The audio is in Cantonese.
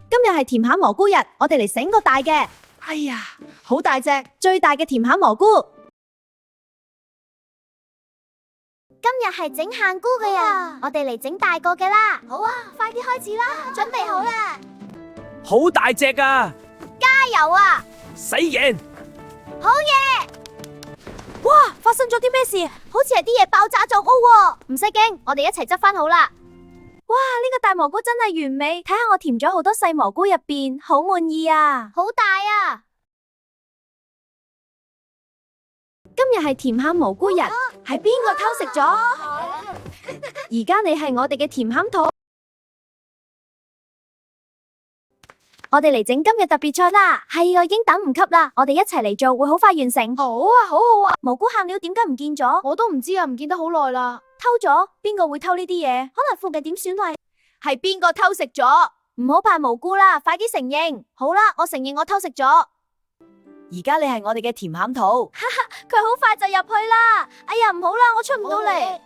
今日係甜餡蘑菇日，我哋嚟整個大嘅。哎呀，好大隻，最大嘅甜餡蘑菇。今日係整限菇嘅日，我哋嚟整大個嘅啦。好啊，快啲開始啦，準備好啦。好大隻啊！加油啊！死贏！好嘢！哇，發生咗啲咩事？好似係啲嘢爆炸咗喎。唔使驚，我哋一齊執翻好啦。哇，呢個大蘑菇真係完美，睇下我填咗好多細蘑菇入邊，好滿意啊！好大啊！今日係甜餡蘑菇日，係邊個偷食咗？而家你係我哋嘅甜餡兔，我哋嚟整今日特別菜啦。係啊，已經等唔及啦，我哋一齊嚟做，會好快完成。好啊，好好啊。蘑菇餡料點解唔見咗？我都唔知啊，唔見得好耐啦。偷咗？邊個會偷呢啲嘢？可能附近點損壞？係邊個偷食咗？唔好扮無辜啦，快啲承認。好啦，我承認我偷食咗。而家你係我哋嘅甜餡兔，佢好快就入去啦。哎呀，唔好啦，我出唔到嚟。